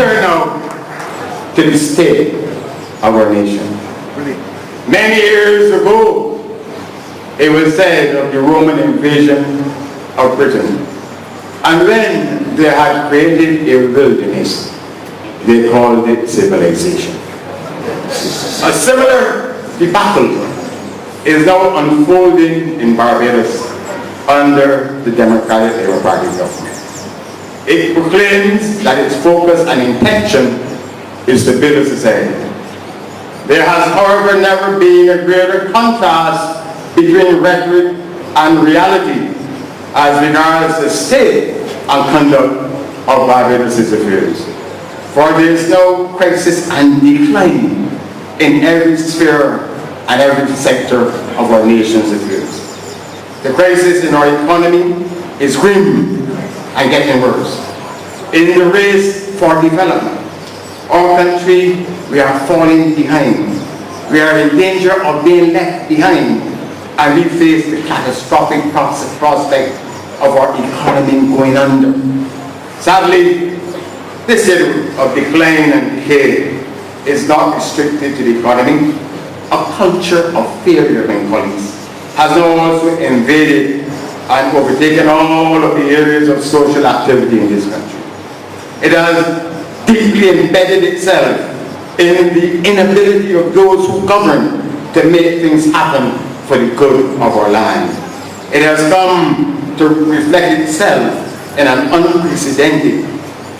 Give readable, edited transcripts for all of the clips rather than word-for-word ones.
turn now to the state of our nation. Many years ago, it was said of the Roman invasion of Britain, and when they had created a wilderness, they called it civilization. A similar debacle is now unfolding in Barbados under the Democratic Labour Party government. It proclaims that its focus and intention is to build a society. There has, however, never been a greater contrast between rhetoric and reality as regards the state and conduct of Barbados' affairs. For there is no crisis and decline in every sphere and every sector of our nation's affairs. The crisis in our economy is grim and getting worse. In the race for development, our country, we are falling behind. We are in danger of being left behind, and we face the catastrophic prospect of our economy going under. Sadly, this state of decline and decay is not restricted to the economy. A culture of failure, my colleagues, has now also invaded and overtaken all of the areas of social activity in this country. It has deeply embedded itself in the inability of those who govern to make things happen for the good of our land. It has come to reflect itself in an unprecedented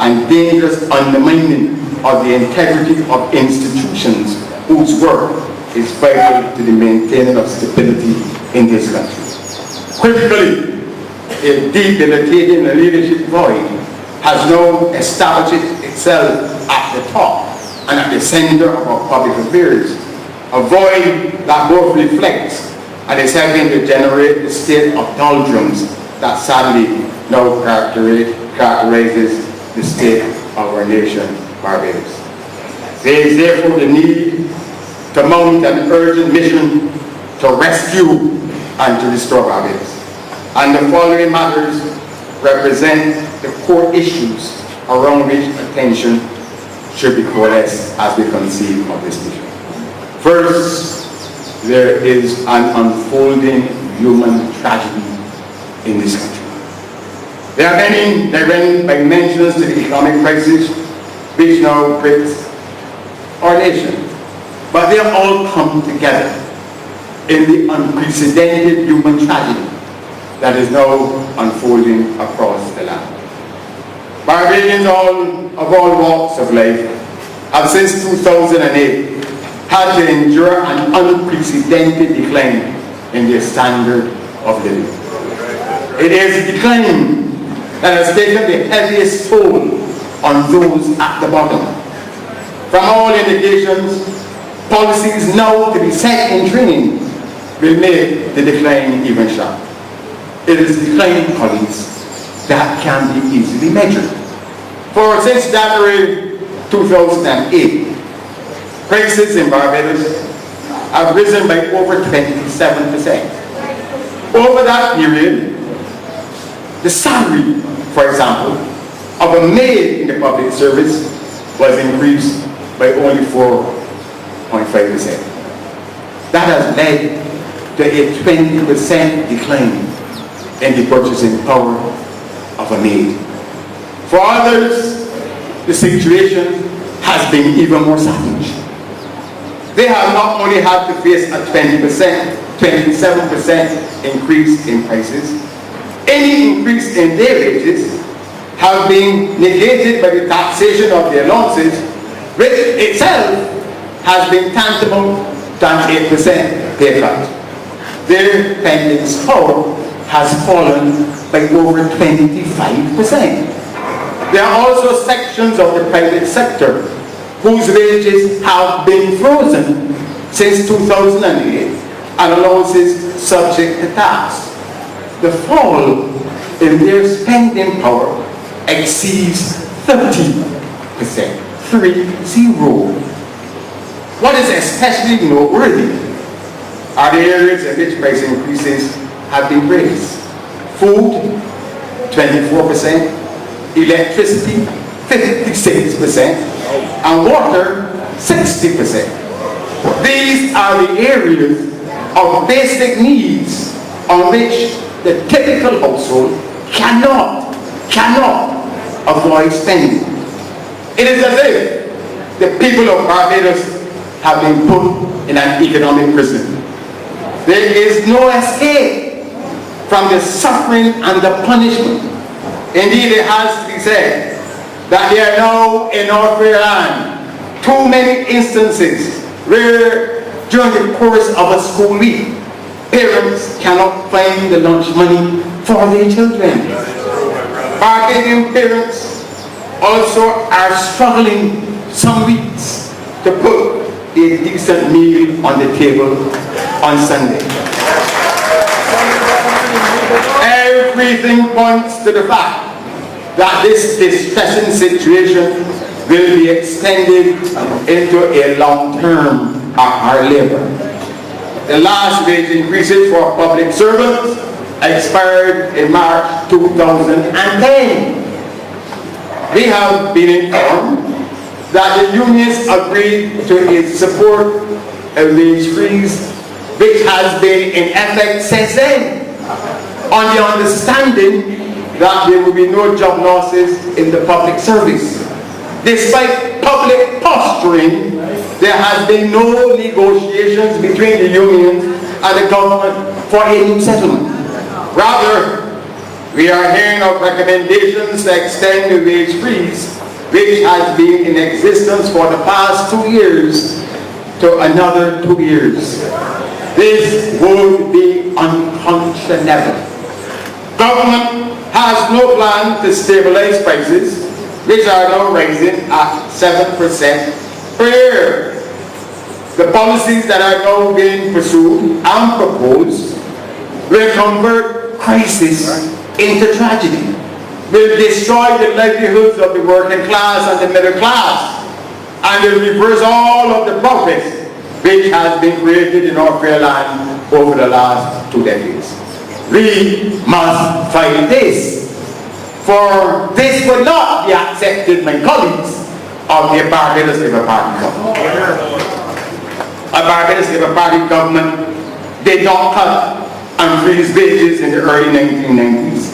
and dangerous undermining of the integrity of institutions whose work is vital to the maintaining of stability in this country. Critically, a debilitating leadership void has now established itself at the top and at the center of our public affairs, a void that both reflects and is helping to generate the state of doldrums that sadly now characterizes the state of our nation, Barbados. There is therefore the need to mount an urgent mission to rescue and to restore Barbados. And the following matters represent the core issues around which attention should be coalesced as we conceive of this mission. First, there is an unfolding human tragedy in this country. There are many direct dimensions to the economic crisis which now grips our nation, but they all come together in the unprecedented human tragedy that is now unfolding across the land. Barbadians of all walks of life have since 2008 had to endure an unprecedented decline in their standard of living. It is a decline that has taken the heaviest toll on those at the bottom. From all indications, policies now to be set in training will make the decline even sharper. It is declining, colleagues, that can be easily measured. For since January 2008, prices in Barbados have risen by over 27%. Over that period, the salary, for example, of a maid in the public service was increased by only 4.5%. That has led to a 20% decline in the purchasing power of a maid. For others, the situation has been even more savage. They have not only had to face a 27% increase in prices, any increase in their wages have been negated by the taxation of their allowances, which itself has been tantamount to an 8% pay cut. Their spending power has fallen by over 25%. There are also sections of the private sector whose wages have been frozen since 2008 and allowances subject to tax. The fall in their spending power exceeds 30%. 30. What is especially noteworthy are the areas in which price increases have been raised. Food, 24%, electricity, 56%, and water 60%. These are the areas of basic needs on which the typical household cannot avoid spending. It is as if the people of Barbados have been put in an economic prison. There is no escape from the suffering and the punishment. Indeed, it has to be said that there are now in North Carolina too many instances where during the course of a school week, parents cannot find the lunch money for their children. Barbadian parents also are struggling some weeks to put a decent meal on the table on Sunday. Everything points to the fact that this distressing situation will be extended into a long-term hard labor. The last wage increases for public servants expired in March 2010. We have been informed that the unions agreed to support a wage freeze which has been in effect since then, on the understanding that there will be no job losses in the public service. Despite public posturing, there has been no negotiations between the unions and the government for a new settlement. Rather, we are hearing of recommendations to extend the wage freeze, which has been in existence for the past 2 years, to another 2 years. This would be unconscionable. Government has no plan to stabilize prices, which are now rising at 7% per year. The policies that are now being pursued and proposed will convert crisis into tragedy, will destroy the livelihoods of the working class and the middle class, and will reverse all of the progress which has been created in North Carolina over the last 2 decades. We must fight this, for this will not be accepted, my colleagues, of the Barbados Labour Party government. A Barbados Labour Party government did not cut and freeze wages in the early 1990s.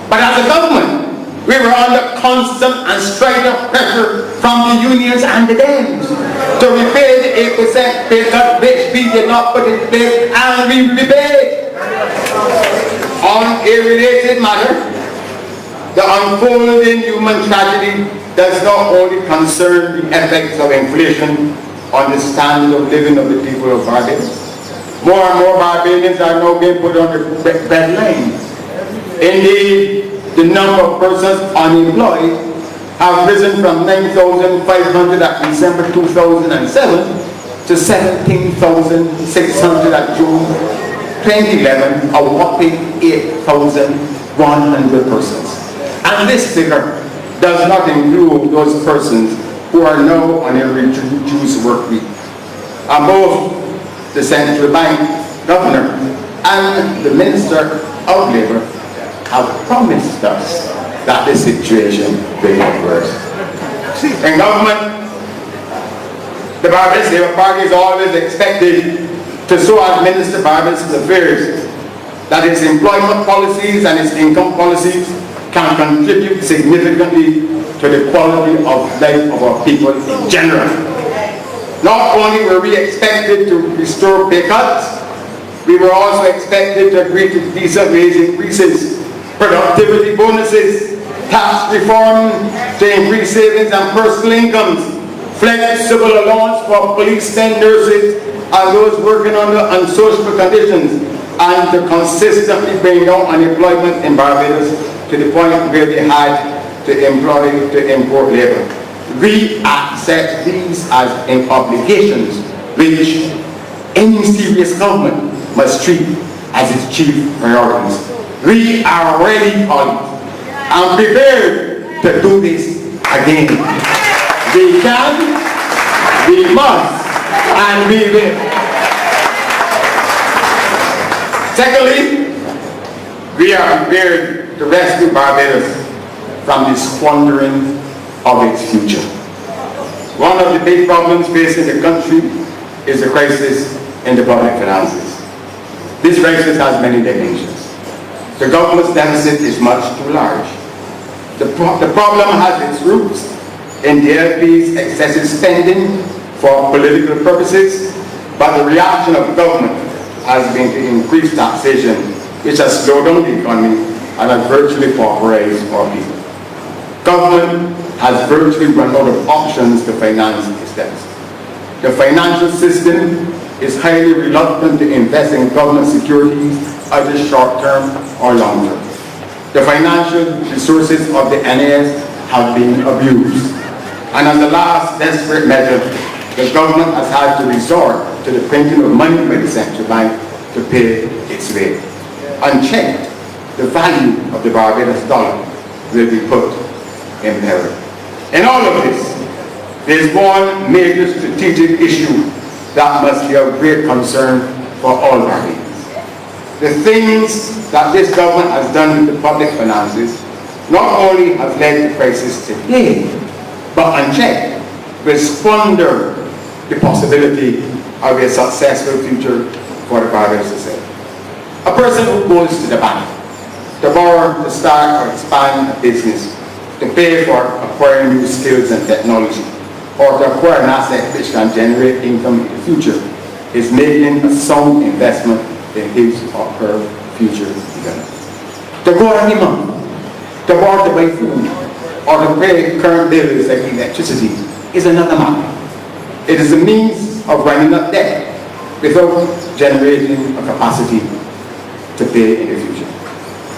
But as a government, we were under constant and strident pressure from the unions and the Dems to repay the 8% pay cut which we did not put in place, and we repaid. On a related matter, the unfolding human tragedy does not only concern the effects of inflation on the standard of living of the people of Barbados. More and more Barbadians are now being put on the red line. Indeed, the number of persons unemployed have risen from 9,500 at December 2007 to 17,600 at June 2011, a whopping 8,100 persons. And this figure does not include those persons who are now on a reduced work week. Both the central bank governor and the Minister of Labour have promised us that the situation will get worse. In government, the Barbados Labour Party is always expected to so administer Barbados' affairs that its employment policies and its income policies can contribute significantly to the quality of life of our people in general. Not only were we expected to restore pay cuts, we were also expected to agree to decent wage increases, productivity bonuses, tax reform to increase savings and personal incomes, flexible allowance for policemen, nurses, and those working under unsociable conditions, and to consistently bring down unemployment in Barbados to the point where they had to import labor. We accept these as obligations which any serious government must treat as its chief priorities. We are ready, colleagues, and prepared to do this again. We can, we must, and we will. Secondly, we are prepared to rescue Barbados from the squandering of its future. One of the big problems facing the country is the crisis in the public finances. This crisis has many dimensions. The government's deficit is much too large. The problem has its roots in the BLP's excessive spending for political purposes, but the reaction of government has been to increase taxation, which has slowed down the economy and has virtually pauperized our people. Government has virtually run out of options to finance its deficit. The financial system is highly reluctant to invest in government securities, either short-term or long-term. The financial resources of the NAS have been abused. And as a last desperate measure, the government has had to resort to the printing of money by the central bank to pay its way. Unchecked, the value of the Barbados dollar will be put in peril. In all of this, there is one major strategic issue that must be of great concern for all Barbadians. The things that this government has done with the public finances not only have led to crisis today, but unchecked will squander the possibility of a successful future for the Barbados society. A person who goes to the bank to borrow, to start or expand a business, to pay for acquiring new skills and technology, or to acquire an asset which can generate income in the future, is making a sound investment in his or her future development. To go every month, to borrow to buy food, or to pay current bills like electricity is another matter. It is a means of running up debt without generating a capacity to pay in the future.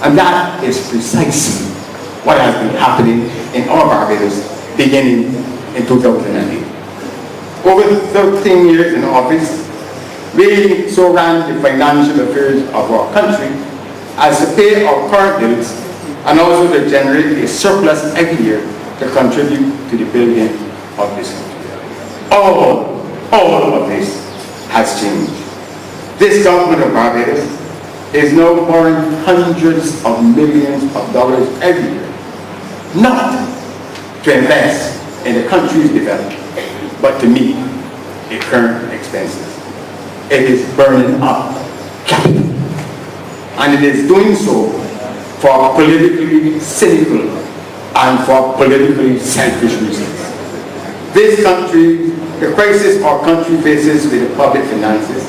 And that is precisely what has been happening in our Barbados beginning in 2008. Over 13 years in office, we so ran the financial affairs of our country as to pay our current bills and also to generate a surplus every year to contribute to the building of this country. All of this has changed. This government of Barbados is now borrowing hundreds of millions of dollars every year, not to invest in the country's development, but to meet its current expenses. It is burning up capital, and it is doing so for politically cynical and for politically selfish reasons. This country, the crisis our country faces with the public finances,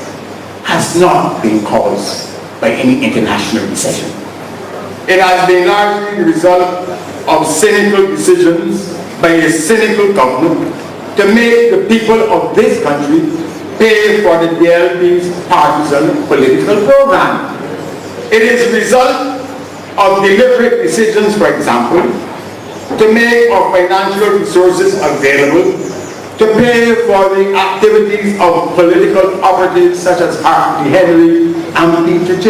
has not been caused by any international recession. It has been largely the result of cynical decisions by a cynical government to make the people of this country pay for the BLP's partisan political program. It is the result of deliberate decisions, for example, to make our financial resources available to pay for the activities of political operatives such as Hartley Henry and Pt2.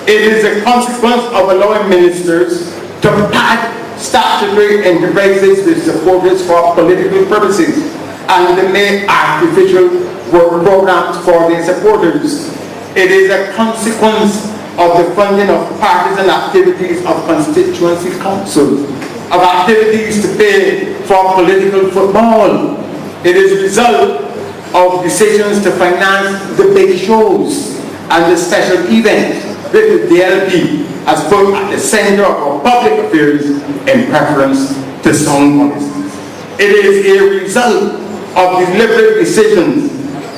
It is a consequence of allowing ministers to pad statutory enterprises with supporters for political purposes and to make artificial work programs for their supporters. It is a consequence of the funding of partisan activities of constituency councils, of activities to pay for political football. It is a result of decisions to finance the big shows and the special events that the BLP has put at the center of our public affairs in preference to sound policies. It is a result of deliberate decisions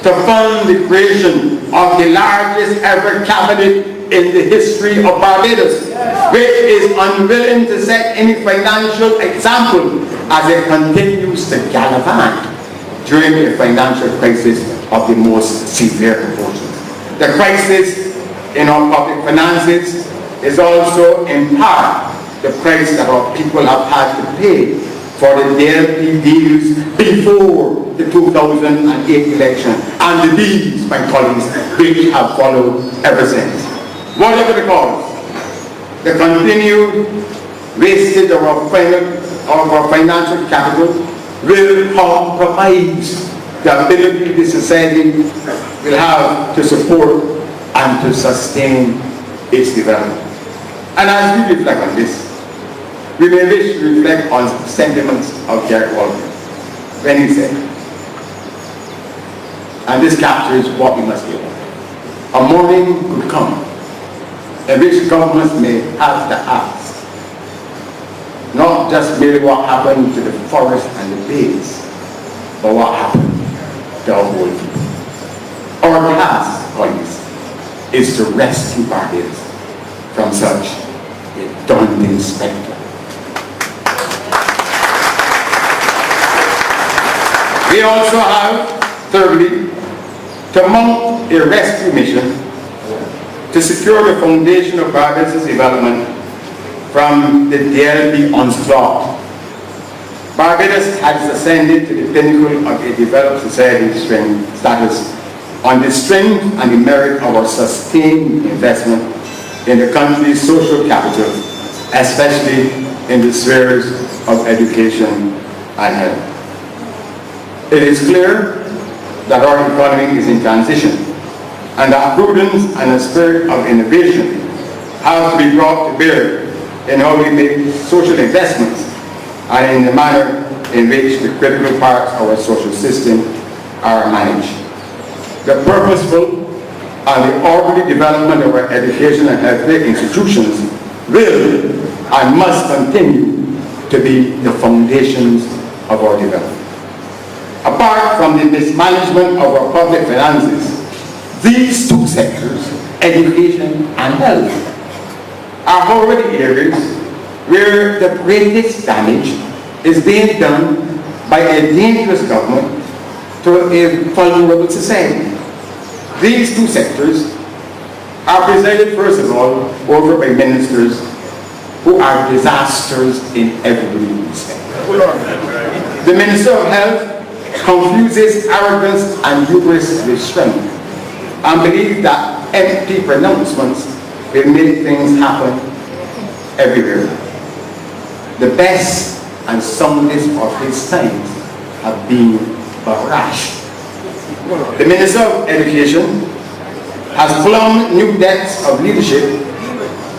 to fund the creation of the largest ever cabinet in the history of Barbados, which is unwilling to set any financial example as it continues to gallivant during a financial crisis of the most severe proportions. The crisis in our public finances is also in part the price that our people have had to pay for the BLP deals before the 2008 election and the deals, my colleagues, which have followed ever since. Whatever the cause, the continued wastage of our financial capital will compromise the ability the society will have to support and to sustain its development. And as we reflect on this, we may wish to reflect on sentiments of Garrett Walker when he said, and this captures what we must do. A morning could come in which governments may have to ask, not just merely what happened to the forest and the bays, but what happened to our whole people. Our task, colleagues, is to rescue Barbados from such a daunting spectre. We also have, thirdly, to mount a rescue mission to secure the foundation of Barbados' development from the BLP onslaught. Barbados has ascended to the pinnacle of a developed society status on the strength and the merit of our sustained investment in the country's social capital, especially in the spheres of education and health. It is clear that our economy is in transition, and that prudence and a spirit of innovation have to be brought to bear in how we make social investments and in the manner in which the critical parts of our social system are managed. The purposeful and the orderly development of our education and healthcare institutions will and must continue to be the foundations of our development. Apart from the mismanagement of our public finances, these two sectors, education and health, are already areas where the greatest damage is being done by a dangerous government to a vulnerable society. These two sectors are presided, first of all, over by ministers who are disasters in every respect. The Minister of Health confuses arrogance and hubris with strength and believes that empty pronouncements will make things happen everywhere. The best and soundest of his times have been but rash. The Minister of Education has plumbed new depths of leadership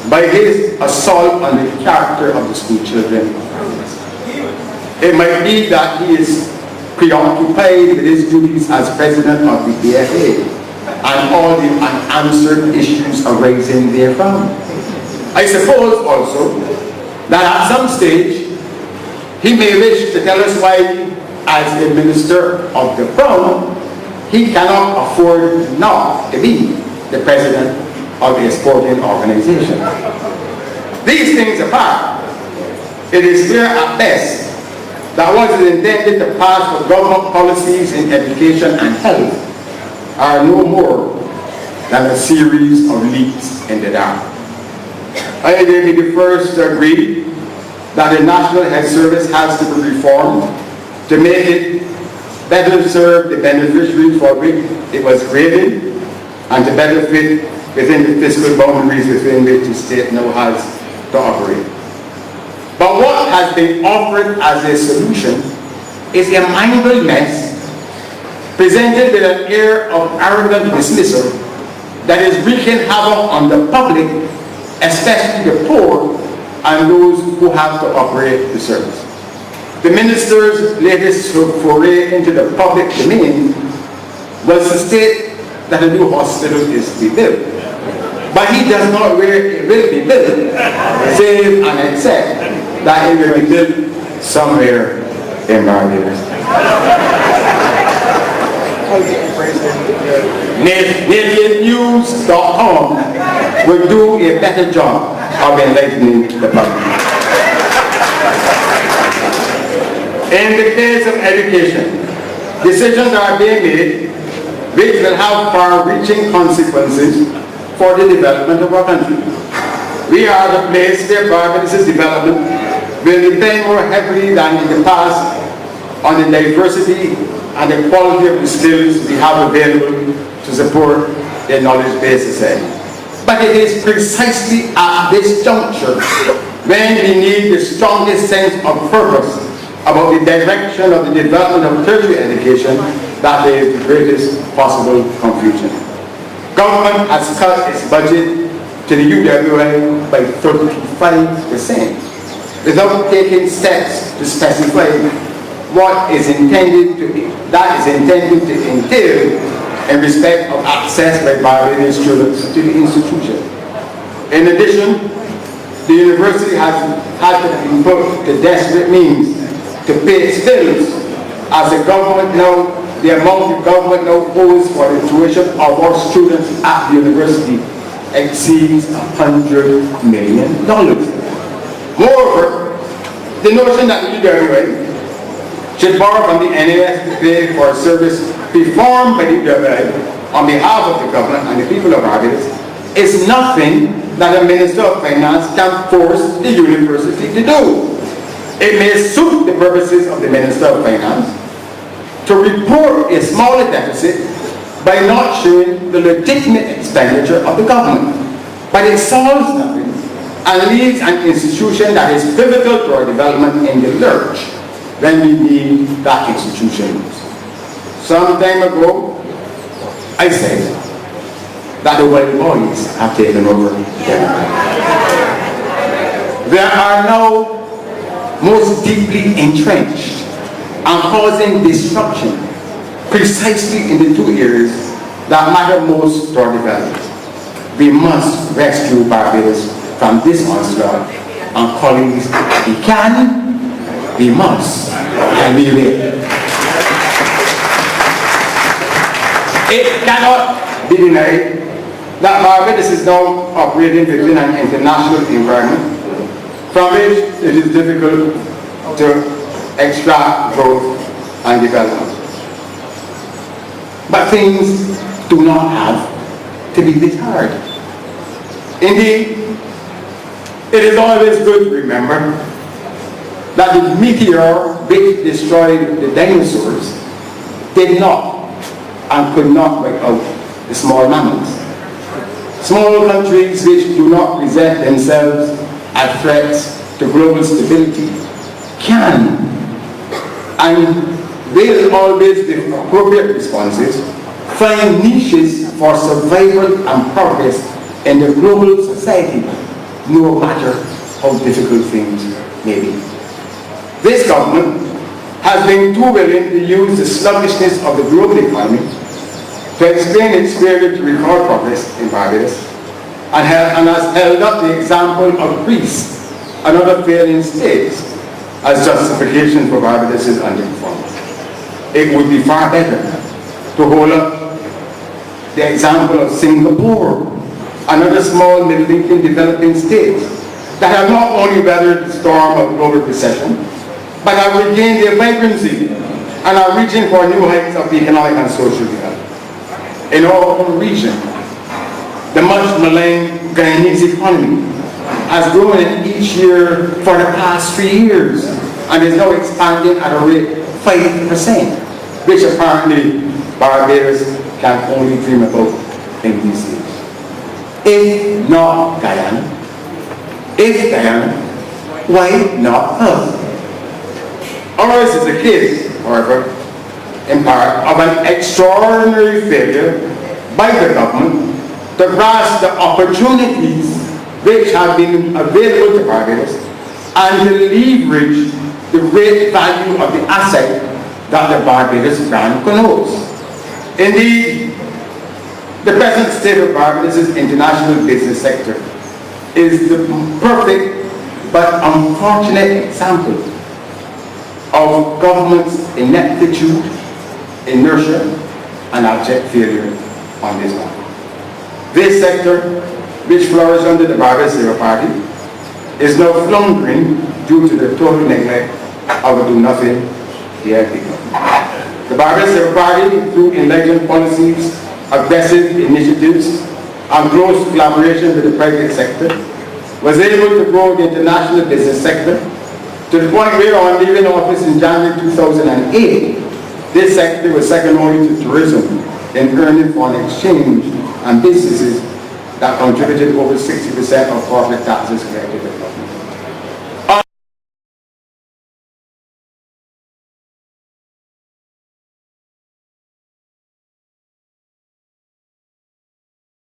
by his assault on the character of the school children. It might be that he is preoccupied with his duties as president of the BLP and all the unanswered issues arising therefrom. I suppose also that at some stage he may wish to tell us why, as a minister of the crown, he cannot afford not to be the president of a sporting organization. These things apart, it is clear at best that what is intended to pass for government policies in education and health are no more than a series of leaks in the dark. I may be the first to agree that the National Health Service has to be reformed to make it better serve the beneficiaries for which it was created and to better fit within the fiscal boundaries within which the state now has to operate. But what has been offered as a solution is a mangled mess presented with an air of arrogant dismissal that is wreaking havoc on the public, especially the poor and those who have to operate the service. The minister's latest foray into the public domain was to state that a new hospital is to be built. But he does not where it will be built, save and except that it will be built somewhere in Barbados. NationNews.com will do a better job of enlightening the public. In the case of education, decisions are being made which will have far-reaching consequences for the development of our country. We are the place where Barbados' development will depend more heavily than in the past on the diversity and the quality of the skills we have available to support a knowledge-based society. But it is precisely at this juncture when we need the strongest sense of purpose about the direction of the development of tertiary education that there is the greatest possible confusion. Government has cut its budget to the UWI by 35%. without taking steps to specify what is intended to entail in respect of access by Barbadian students to the institution. In addition, the university has had to put to desperate means to pay its bills, as the amount the government now owes for the tuition of our students at the university exceeds $100 million. Moreover, the notion that the UWI should borrow from the NAS to pay for a service performed by the UWI on behalf of the government and the people of Barbados is nothing that a Minister of Finance can force the university to do. It may suit the purposes of the Minister of Finance to report a smaller deficit by not showing the legitimate expenditure of the government. But it solves nothing and leaves an institution that is pivotal to our development in the lurch when we need that institution. Some time ago, I said that the white boys have taken over. They are now most deeply entrenched and causing disruption precisely in the two areas that matter most to our development. We must rescue Barbados from this onslaught, and colleagues, we can, we must, and we will. It cannot be denied that Barbados is now operating within an international environment from which it is difficult to extract growth and development. But things do not have to be this hard. Indeed, it is always good to remember that the meteor which destroyed the dinosaurs did not and could not wipe out the small mammals. Small countries which do not present themselves as threats to global stability can and will always, with appropriate responses, find niches for survival and progress in the global society, no matter how difficult things may be. This government has been too willing to use the sluggishness of the global economy to explain its failure to record progress in Barbados, and has held up the example of Greece and other failing states as justification for Barbados' underperformance. It would be far better to hold up the example of Singapore and other small middle-income developing states that have not only weathered the storm of global recession, but have regained their vibrancy and are reaching for new heights of economic and social development. In our own region, the much maligned Guyanese economy has grown in each year for the past 3 years and is now expanding at a rate of 5%, which apparently Barbados can only dream about in these days. If not Guyana, why not us? Ours is a case, however, in part, of an extraordinary failure by the government to grasp the opportunities which have been available to Barbados and to leverage the great value of the asset that the Barbados brand connotes. Indeed, the present state of Barbados' international business sector is the perfect but unfortunate example of government's ineptitude, inertia, and abject failure on this one. This sector, which flourished under the Barbados Labour Party, is now floundering due to the total neglect of a do-nothing DLP. The Barbados Labour Party, through enlightened policies, aggressive initiatives, and close collaboration with the private sector, was able to grow the international business sector to the point where, on leaving office in January 2008, this sector was second only to tourism in earning foreign exchange and businesses that contributed over 60% of corporate taxes collected by the government.